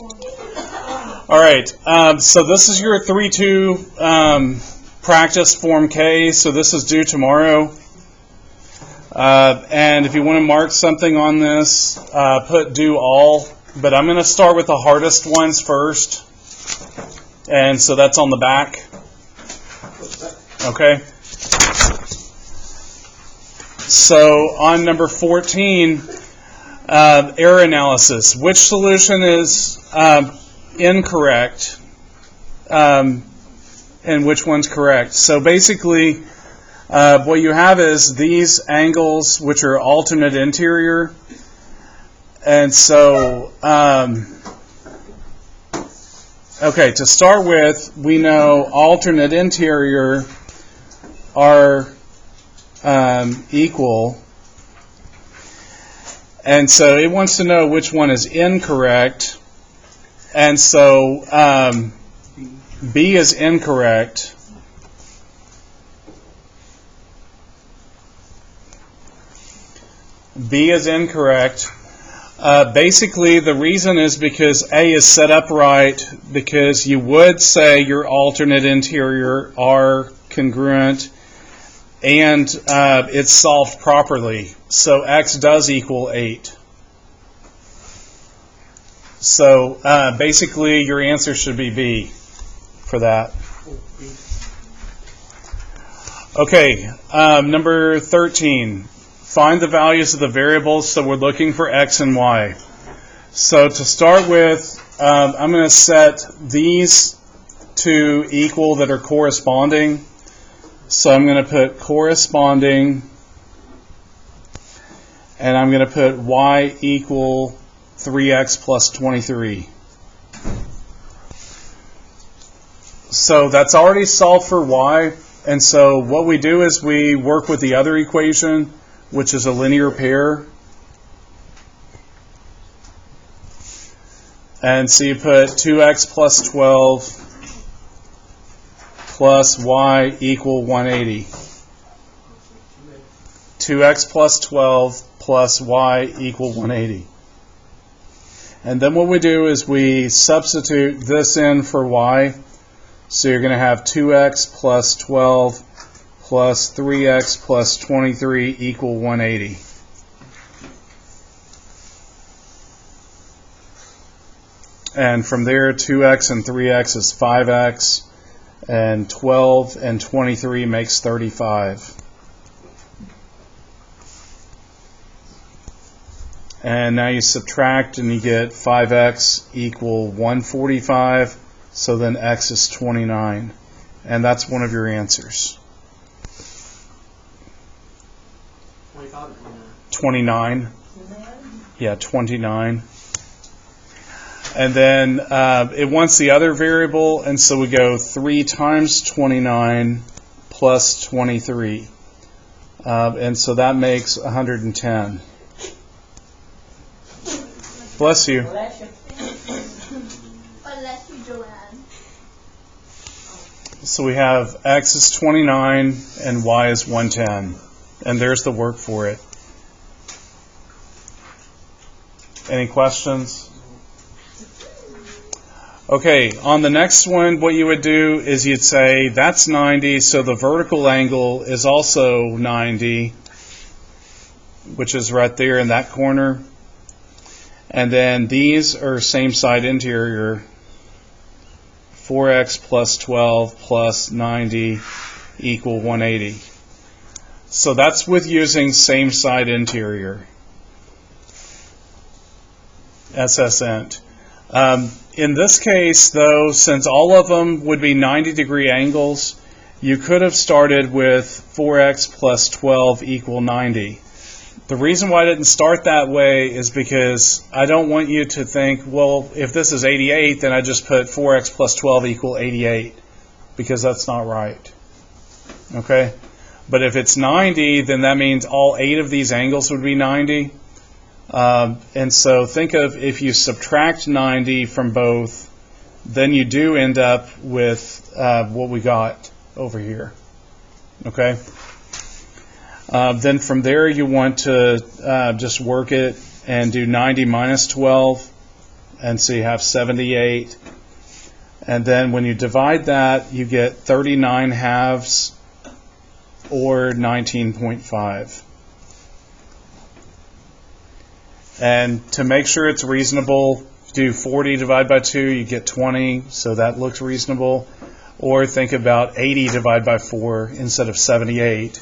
All right, so this is your 3-2 practice Form K, so this is due tomorrow. And if you want to mark something on this, put do all, but I'm going to start with the hardest ones first, and so that's on the back. Okay. So on number 14, error analysis. Which solution is incorrect, and which one's correct? So basically, what you have is these angles, which are alternate interior, and so okay, to start with, we know alternate interior are equal, and so it wants to know which one is incorrect, and so B is incorrect. B is incorrect. Basically, the reason is because A is set up right, because you would say your alternate interior are congruent, and it's solved properly. So X does equal 8. So basically, your answer should be B for that. Okay, number 13. Find the values of the variables. So we're looking for X and Y. So to start with, I'm going to set these two equal that are corresponding. So I'm going to put corresponding, and I'm going to put Y equal 3X plus 23. So that's already solved for Y. And so what we do is we work with the other equation, which is a linear pair. And so you put 2x plus 12 plus y equal 180. 2x plus 12 plus y equal 180. And then what we do is we substitute this in for y. So you're going to have 2x plus 12 plus 3x plus 23 equal 180. And from there, 2x and 3x is 5x, and 12 and 23 makes 35. And now you subtract and you get 5x equal 145, so then x is 29. And that's one of your answers. 29. Yeah, 29. And then it wants the other variable, and so we go 3 times 29 plus 23. And so that makes 110. Bless you. Bless you, Joanne. So we have x is 29 and y is 110. And there's the work for it. Any questions? Okay, on the next one, what you would do is you'd say that's 90, so the vertical angle is also 90, which is right there in that corner. And then these are same side interior, 4x plus 12 plus 90 equal 180. So that's with using same side interior, SSInt. In this case, though, since all of them would be 90-degree angles, you could have started with 4x plus 12 equal 90. The reason why I didn't start that way is because I don't want you to think, well, if this is 88, then I just put 4x plus 12 equal 88, because that's not right. Okay? But if it's 90, then that means all 8 of these angles would be 90. And so think of if you subtract 90 from both, then you do end up with what we got over here. Okay? Then from there you want to just work it and do 90 minus 12, and so you have 78. And then when you divide that, you get 39 halves, or 19.5. And to make sure it's reasonable, do 40 divided by 2, you get 20, so that looks reasonable. Or think about 80 divided by 4 instead of 78,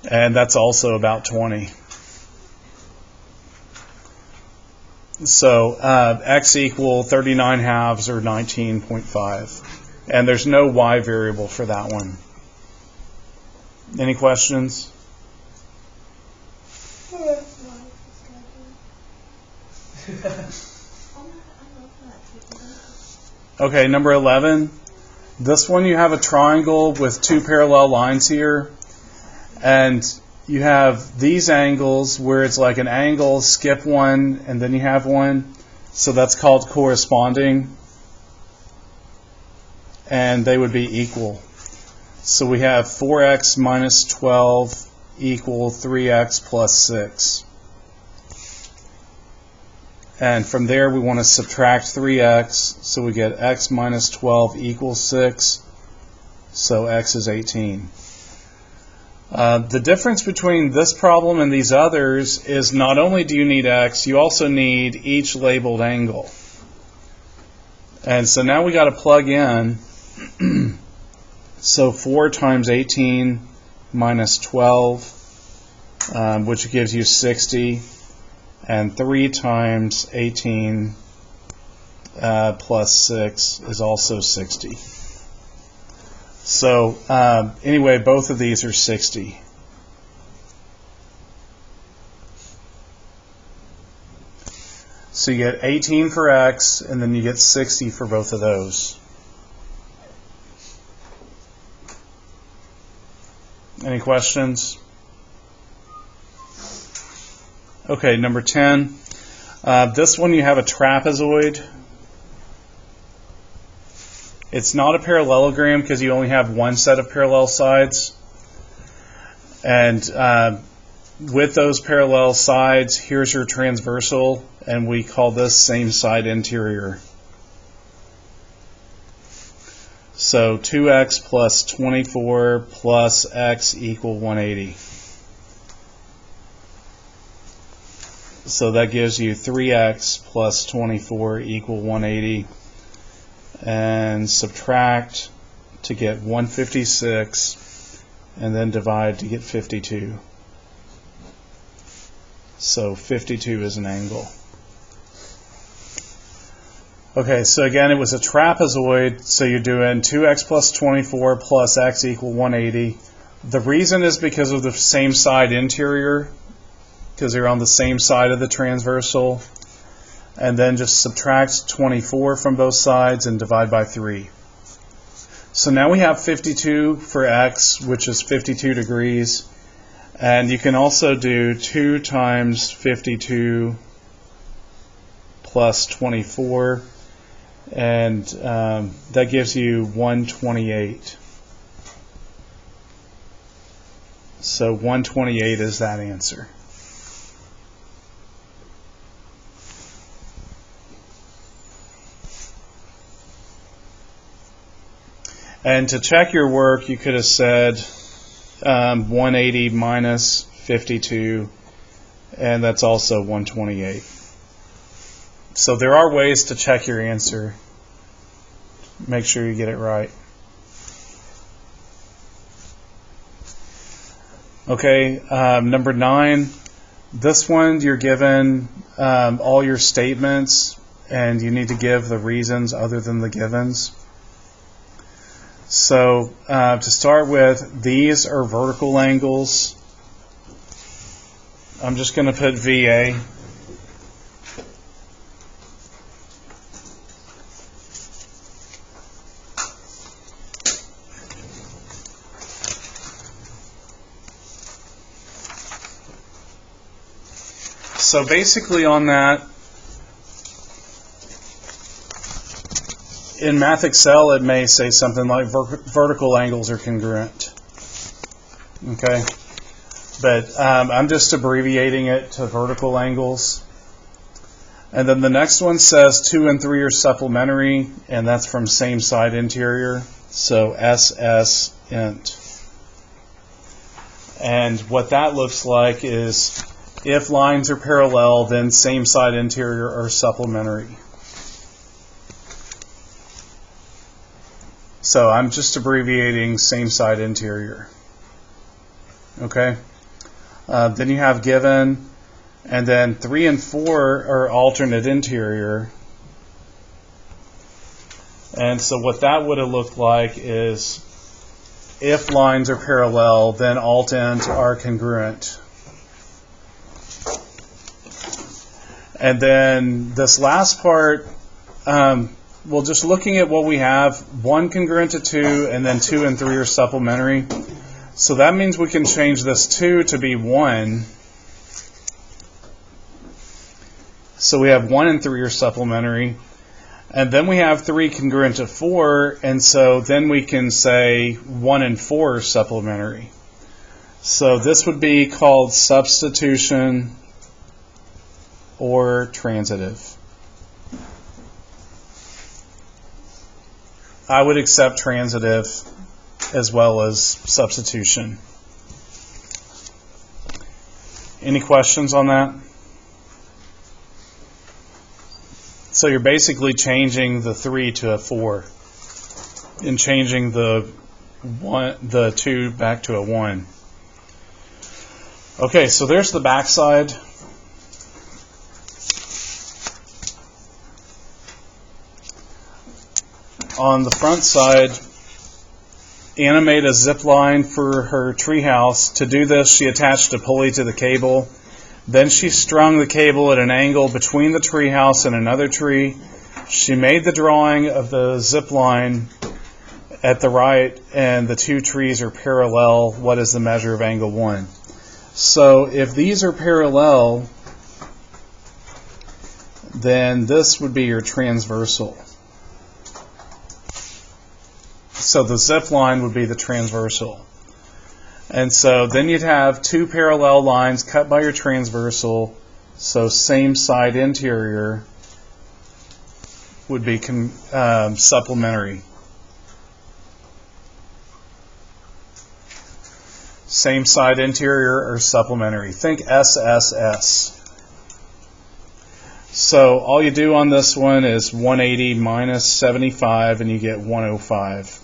and that's also about 20. So x equal 39 halves, or 19.5. And there's no y variable for that one. Any questions? Okay, number 11. This one, you have a triangle with two parallel lines here, and you have these angles where it's like an angle, skip one, and then you have one. So that's called corresponding, and they would be equal. So we have 4x minus 12 equal 3x plus 6. And from there we want to subtract 3x, so we get x minus 12 equals 6, so x is 18. The difference between this problem and these others is not only do you need x, you also need each labeled angle. And so now we got to plug in. So 4 times 18 minus 12, which gives you 60, and 3 times 18 plus 6 is also 60. So anyway, both of these are 60. So you get 18 for x, and then you get 60 for both of those. Any questions? Okay, number 10. This one you have a trapezoid. It's not a parallelogram because you only have one set of parallel sides. And with those parallel sides, here's your transversal, and we call this same side interior. So 2x plus 24 plus x equal 180. So that gives you 3x plus 24 equal 180. And subtract to get 156, and then divide to get 52. So 52 is an angle. Okay, so again, it was a trapezoid, so you're doing 2x plus 24 plus x equal 180. The reason is because of the same side interior, because they're on the same side of the transversal. And then just subtract 24 from both sides and divide by 3. So now we have 52 for x, which is 52 degrees. And you can also do 2 times 52 plus 24. And that gives you 128. So 128 is that answer. And to check your work, you could have said 180 minus 52, and that's also 128. So there are ways to check your answer. Make sure you get it right. Okay, number 9. This one, you're given all your statements, and you need to give the reasons other than the givens. So to start with, these are vertical angles. I'm just going to put VA. So basically on that, in MathXL, it may say something like vertical angles are congruent. Okay, but I'm just abbreviating it to vertical angles. And then the next one says 2 and 3 are supplementary, and that's from same side interior, so SS int. And what that looks like is if lines are parallel, then same side interior are supplementary. So I'm just abbreviating same side interior. Okay? Then you have given, and then 3 and 4 are alternate interior. And so what that would have looked like is if lines are parallel, then alt int are congruent. And then this last part, well, just looking at what we have, 1 congruent to 2, and then 2 and 3 are supplementary. So that means we can change this 2 to be 1. So we have 1 and 3 are supplementary. And then we have 3 congruent to 4, and so then we can say 1 and 4 are supplementary. So this would be called substitution or transitive. I would accept transitive as well as substitution. Any questions on that? So you're basically changing the 3 to a 4 and changing the 2 back to a 1. Okay, so there's the backside. On the front side, animate a zip line for her treehouse. To do this, she attached a pulley to the cable. Then she strung the cable at an angle between the treehouse and another tree. She made the drawing of the zip line at the right, and the 2 trees are parallel. What is the measure of angle 1? So if these are parallel, then this would be your transversal. So the zip line would be the transversal. And so then you'd have 2 parallel lines cut by your transversal, so same side interior would be supplementary. Same side interior or supplementary. Think SSS. So all you do on this one is 180 minus 75 and you get 105.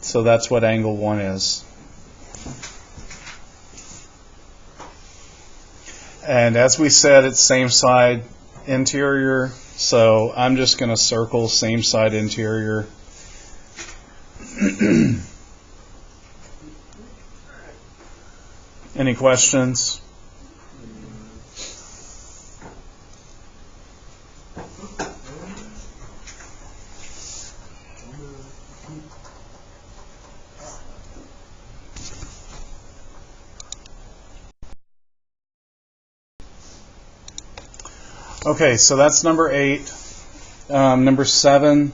So that's what angle 1 is. And as we said, it's same side interior, so I'm just going to circle same side interior. Any questions? Okay, so that's number 8. Number 7,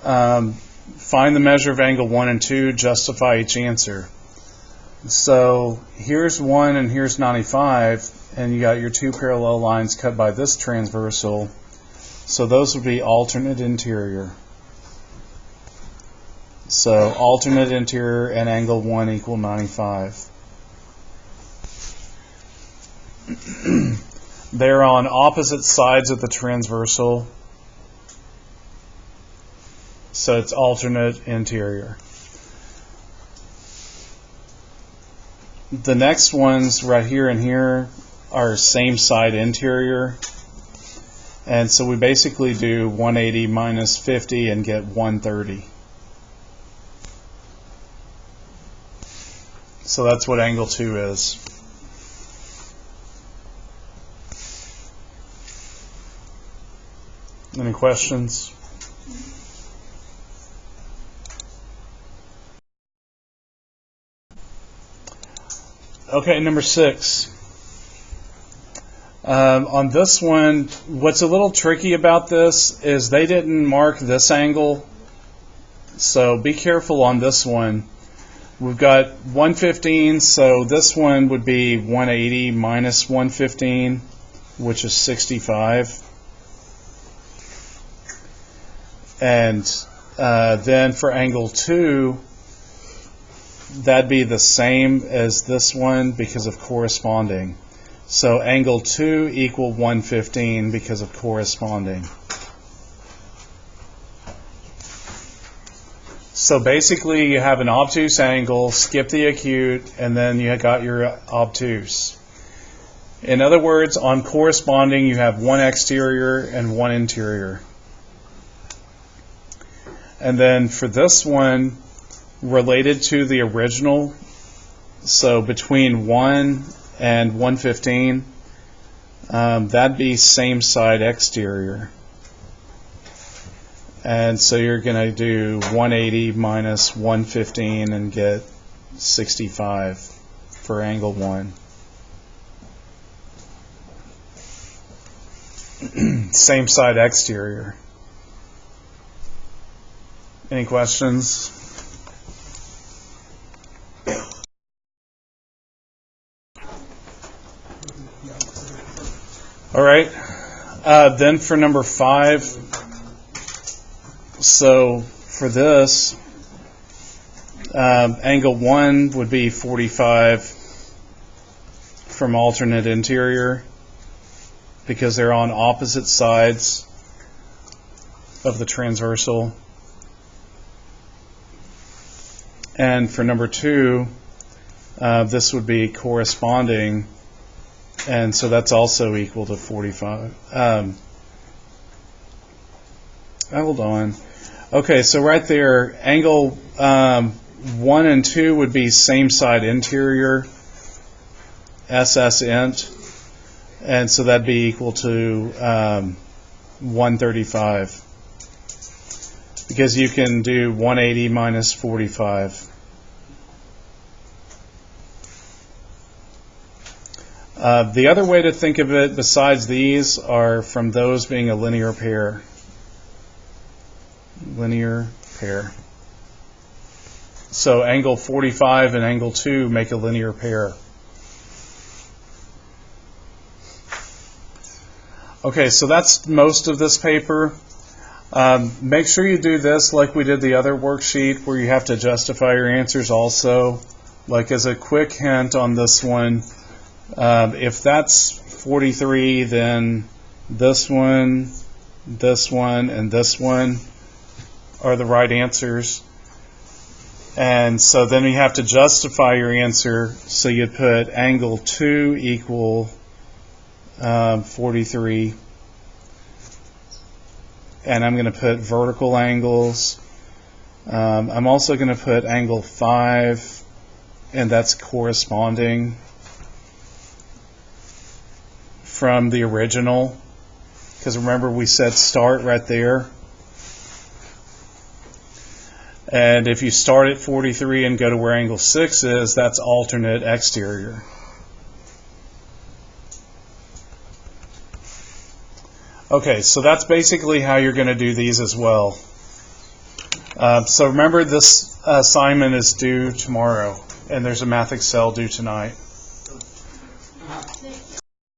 find the measure of angle 1 and 2, justify each answer. So here's 1 and here's 95, and you got your 2 parallel lines cut by this transversal. So those would be alternate interior. So alternate interior and angle 1 equal 95. They're on opposite sides of the transversal, so it's alternate interior. The next ones right here and here are same side interior, and so we basically do 180 minus 50 and get 130. So that's what angle 2 is. Any questions? Okay, number 6. On this one, what's a little tricky about this is they didn't mark this angle, so be careful on this one. We've got 115, so this one would be 180 minus 115. which is 65. And then for angle 2, that'd be the same as this one because of corresponding. So angle 2 equal 115 because of corresponding. So basically you have an obtuse angle, skip the acute, and then you got your obtuse. In other words, on corresponding you have one exterior and one interior. And then for this one, related to the original, so between 1 and 115, that'd be same side exterior. And so you're going to do 180 minus 115 and get 65 for angle 1. Same side exterior. Any questions? All right. Then for number 5, so for this, angle 1 would be 45 from alternate interior because they're on opposite sides of the transversal. And for number 2, this would be corresponding, and so that's also equal to 45. Hold on. Okay, so right there, angle 1 and 2 would be same side interior, SS int, and so that'd be equal to 135. Because you can do 180 minus 45. The other way to think of it besides these are from those being a linear pair. Linear pair. So angle 45 and angle 2 make a linear pair. Okay, so that's most of this paper. Make sure you do this like we did the other worksheet where you have to justify your answers also. Like as a quick hint on this one, if that's 43, then this one, and this one are the right answers. And so then you have to justify your answer, so you'd put angle 2 equal 43. And I'm going to put vertical angles. I'm also going to put angle 5, and that's corresponding from the original. Because remember we said start right there. And if you start at 43 and go to where angle 6 is, that's alternate exterior. Okay, so that's basically how you're going to do these as well. So remember, this assignment is due tomorrow, and there's a Math Excel due tonight.